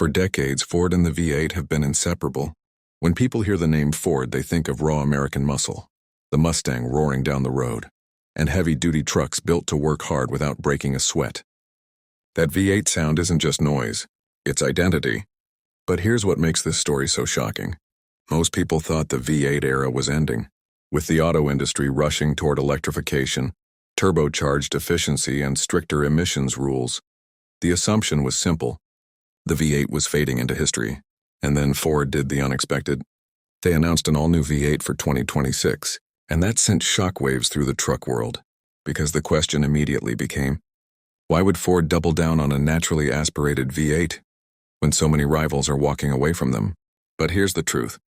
For decades, Ford and the V8 have been inseparable. When people hear the name Ford, they think of raw American muscle, the Mustang roaring down the road, and heavy-duty trucks built to work hard without breaking a sweat. That V8 sound isn't just noise, it's identity. But here's what makes this story so shocking. Most people thought the V8 era was ending, with the auto industry rushing toward electrification, turbocharged efficiency, and stricter emissions rules. The assumption was simple. The V8 was fading into history, and then Ford did the unexpected. They announced an all-new V8 for 2026, and that sent shockwaves through the truck world, because the question immediately became, why would Ford double down on a naturally aspirated V8 when so many rivals are walking away from them? But here's the truth.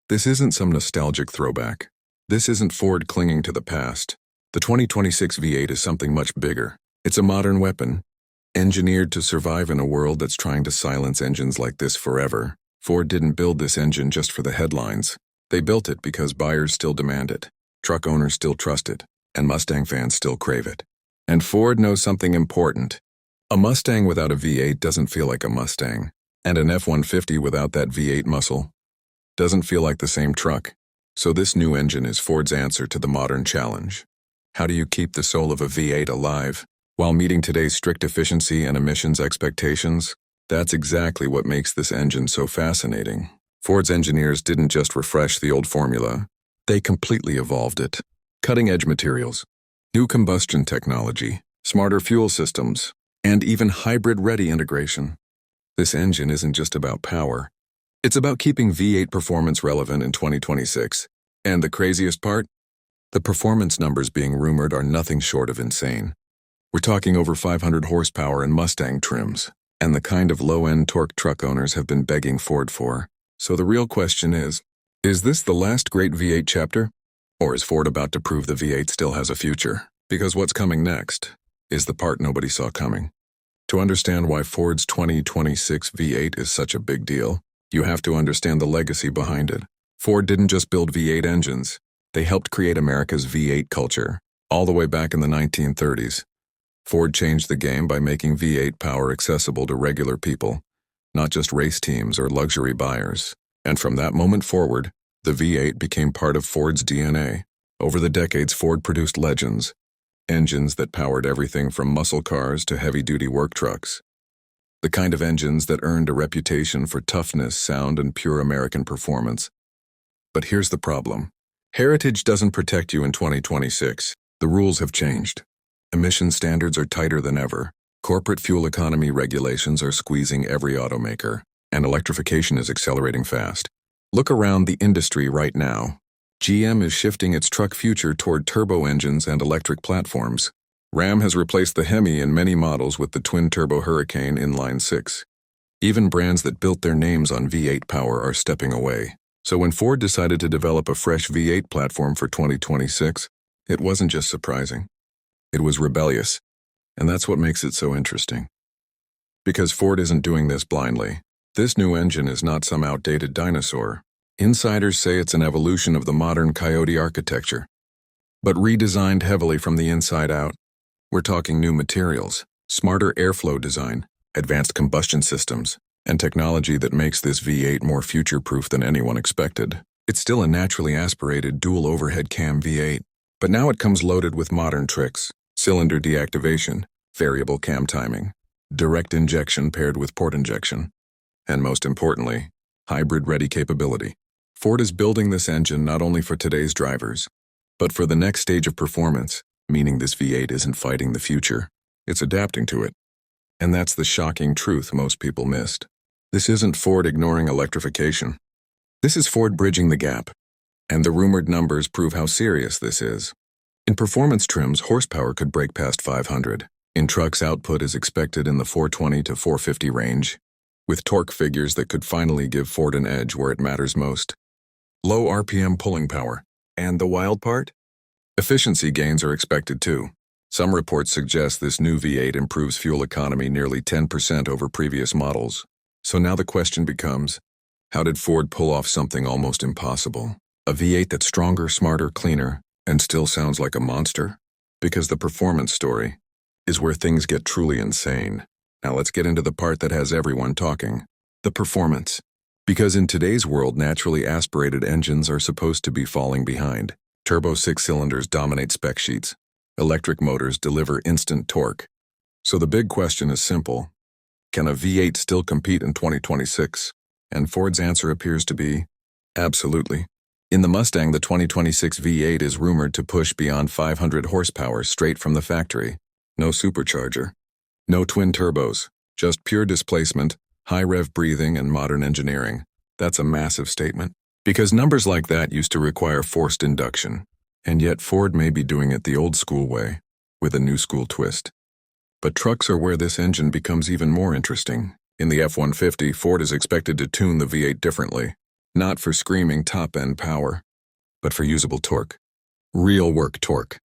This isn't some nostalgic throwback. This isn't Ford clinging to the past. The 2026 V8 is something much bigger. It's a modern weapon, engineered to survive in a world that's trying to silence engines like this forever. Ford didn't build this engine just for the headlines. They built it because buyers still demand it, truck owners still trust it, and Mustang fans still crave it. And Ford knows something important. A Mustang without a V8 doesn't feel like a Mustang, and an F-150 without that V8 muscle doesn't feel like the same truck. So this new engine is Ford's answer to the modern challenge. How do you keep the soul of a V8 alive while meeting today's strict efficiency and emissions expectations? That's exactly what makes this engine so fascinating. Ford's engineers didn't just refresh the old formula, they completely evolved it. Cutting-edge materials, new combustion technology, smarter fuel systems, and even hybrid-ready integration. This engine isn't just about power. It's about keeping V8 performance relevant in 2026. And the craziest part? The performance numbers being rumored are nothing short of insane. We're talking over 500 horsepower in Mustang trims, and the kind of low-end torque truck owners have been begging Ford for. So the real question is this the last great V8 chapter? Or is Ford about to prove the V8 still has a future? Because what's coming next is the part nobody saw coming. To understand why Ford's 2026 V8 is such a big deal, you have to understand the legacy behind it. Ford didn't just build V8 engines, they helped create America's V8 culture. All the way back in the 1930s, Ford changed the game by making V8 power accessible to regular people, not just race teams or luxury buyers. And from that moment forward, the V8 became part of Ford's DNA. Over the decades, Ford produced legends, engines that powered everything from muscle cars to heavy-duty work trucks. The kind of engines that earned a reputation for toughness, sound, and pure American performance. But here's the problem. Heritage doesn't protect you in 2026. The rules have changed. Emission standards are tighter than ever. Corporate fuel economy regulations are squeezing every automaker, and electrification is accelerating fast. Look around the industry right now. GM is shifting its truck future toward turbo engines and electric platforms. Ram has replaced the Hemi in many models with the twin-turbo Hurricane inline-six. Even brands that built their names on V8 power are stepping away. So when Ford decided to develop a fresh V8 platform for 2026, it wasn't just surprising. It was rebellious. And that's what makes it so interesting. Because Ford isn't doing this blindly. This new engine is not some outdated dinosaur. Insiders say it's an evolution of the modern Coyote architecture, but redesigned heavily from the inside out. We're talking new materials, smarter airflow design, advanced combustion systems, and technology that makes this V8 more future-proof than anyone expected. It's still a naturally aspirated dual overhead cam V8, but now it comes loaded with modern tricks: cylinder deactivation, variable cam timing, direct injection paired with port injection, and most importantly, hybrid-ready capability. Ford is building this engine not only for today's drivers, but for the next stage of performance, meaning this V8 isn't fighting the future, it's adapting to it. And that's the shocking truth most people missed. This isn't Ford ignoring electrification. This is Ford bridging the gap. And the rumored numbers prove how serious this is. In performance trims, horsepower could break past 500. In trucks, output is expected in the 420 to 450 range, with torque figures that could finally give Ford an edge where it matters most. Low RPM pulling power. And the wild part? Efficiency gains are expected too. Some reports suggest this new V8 improves fuel economy nearly 10% over previous models. So now the question becomes, how did Ford pull off something almost impossible? A V8 that's stronger, smarter, cleaner, and still sounds like a monster? Because the performance story is where things get truly insane. Now let's get into the part that has everyone talking. The performance. Because in today's world, naturally aspirated engines are supposed to be falling behind. Turbo six-cylinders dominate spec sheets. Electric motors deliver instant torque. So the big question is simple. Can a V8 still compete in 2026? And Ford's answer appears to be, absolutely. In the Mustang, the 2026 V8 is rumored to push beyond 500 horsepower straight from the factory. No supercharger. No twin turbos. Just pure displacement, high rev breathing, and modern engineering. That's a massive statement. Because numbers like that used to require forced induction. And yet Ford may be doing it the old school way, with a new school twist. But trucks are where this engine becomes even more interesting. In the F-150, Ford is expected to tune the V8 differently. Not for screaming top-end power, but for usable torque. Real work torque.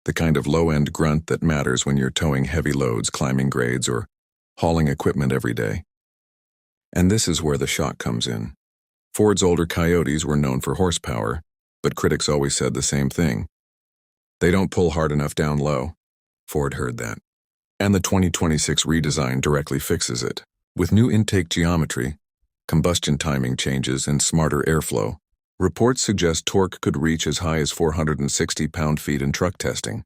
The kind of low-end grunt that matters when you're towing heavy loads, climbing grades, or hauling equipment every day. And this is where the shock comes in. Ford's older Coyotes were known for horsepower, but critics always said the same thing. They don't pull hard enough down low. Ford heard that. And the 2026 redesign directly fixes it. With new intake geometry, combustion timing changes, and smarter airflow, reports suggest torque could reach as high as 460 pound-feet in truck testing.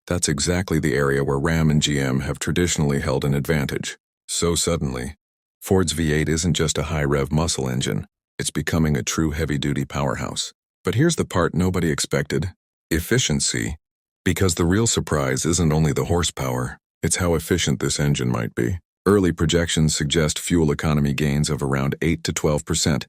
That's exactly the area where Ram and GM have traditionally held an advantage. So suddenly, Ford's V8 isn't just a high-rev muscle engine. It's becoming a true heavy-duty powerhouse. But here's the part nobody expected. Efficiency. Because the real surprise isn't only the horsepower, it's how efficient this engine might be. Early projections suggest fuel economy gains of around 8 to 12%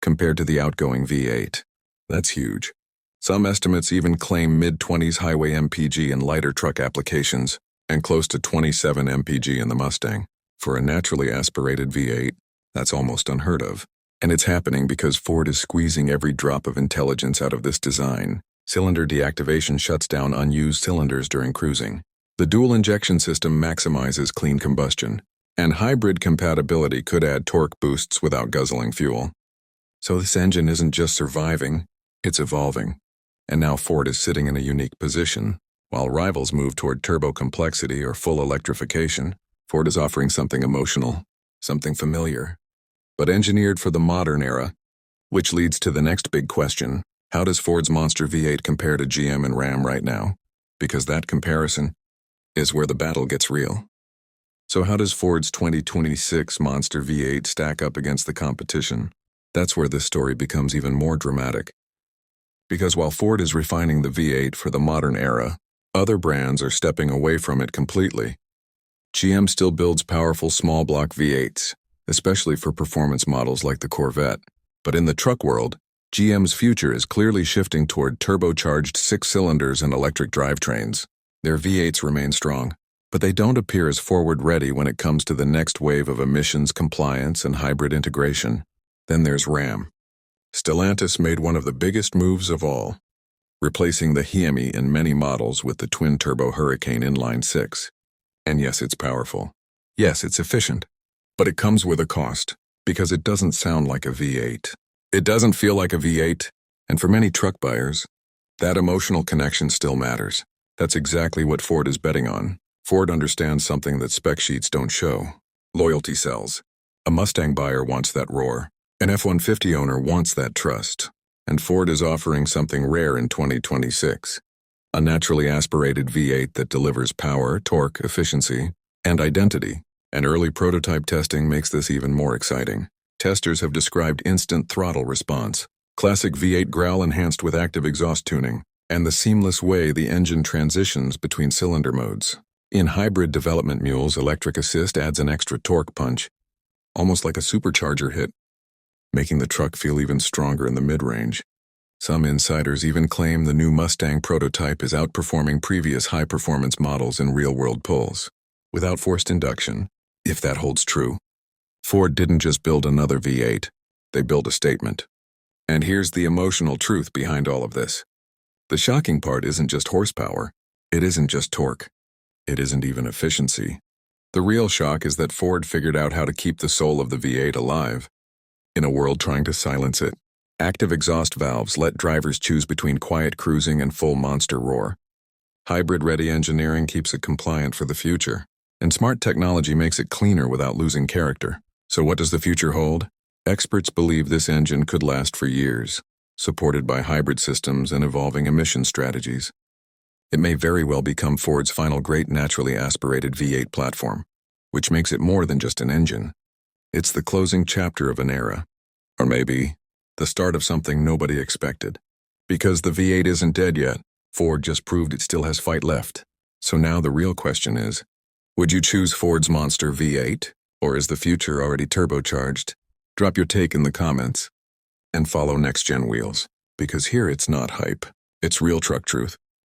compared to the outgoing V8. That's huge. Some estimates even claim mid-20s highway MPG in lighter truck applications and close to 27 MPG in the Mustang. For a naturally aspirated V8, that's almost unheard of. And it's happening because Ford is squeezing every drop of intelligence out of this design. Cylinder deactivation shuts down unused cylinders during cruising. The dual injection system maximizes clean combustion, and hybrid compatibility could add torque boosts without guzzling fuel. So this engine isn't just surviving, it's evolving. And now Ford is sitting in a unique position. While rivals move toward turbo complexity or full electrification, Ford is offering something emotional, something familiar, but engineered for the modern era. Which leads to the next big question. How does Ford's monster V8 compare to GM and Ram right now? Because that comparison is where the battle gets real. So how does Ford's 2026 monster V8 stack up against the competition? That's where this story becomes even more dramatic. Because while Ford is refining the V8 for the modern era, other brands are stepping away from it completely. GM still builds powerful small block V8s, especially for performance models like the Corvette. But in the truck world, GM's future is clearly shifting toward turbocharged 6 cylinders and electric drivetrains. Their V8s remain strong, but they don't appear as forward-ready when it comes to the next wave of emissions compliance and hybrid integration. Then there's Ram. Stellantis made one of the biggest moves of all, replacing the Hemi in many models with the twin-turbo Hurricane inline-six. And yes, it's powerful. Yes, it's efficient. But it comes with a cost, because it doesn't sound like a V8. It doesn't feel like a V8, and for many truck buyers, that emotional connection still matters. That's exactly what Ford is betting on. Ford understands something that spec sheets don't show. Loyalty sells. A Mustang buyer wants that roar. An F-150 owner wants that trust. And Ford is offering something rare in 2026. A naturally aspirated V8 that delivers power, torque, efficiency, and identity. And early prototype testing makes this even more exciting. Testers have described instant throttle response, classic V8 growl enhanced with active exhaust tuning, and the seamless way the engine transitions between cylinder modes. In hybrid development mules, electric assist adds an extra torque punch, almost like a supercharger hit, making the truck feel even stronger in the mid-range. Some insiders even claim the new Mustang prototype is outperforming previous high-performance models in real-world pulls. Without forced induction, if that holds true, Ford didn't just build another V8, they built a statement. And here's the emotional truth behind all of this. The shocking part isn't just horsepower, it isn't just torque, it isn't even efficiency. The real shock is that Ford figured out how to keep the soul of the V8 alive. In a world trying to silence it, active exhaust valves let drivers choose between quiet cruising and full monster roar. Hybrid-ready engineering keeps it compliant for the future, and smart technology makes it cleaner without losing character. So what does the future hold? Experts believe this engine could last for years, supported by hybrid systems and evolving emission strategies. It may very well become Ford's final great naturally aspirated V8 platform, which makes it more than just an engine. It's the closing chapter of an era. Or maybe the start of something nobody expected. Because the V8 isn't dead yet, Ford just proved it still has fight left. So now the real question is, would you choose Ford's monster V8, or is the future already turbocharged? Drop your take in the comments. And follow Next Gen Wheels, because here it's not hype, it's real truck truth.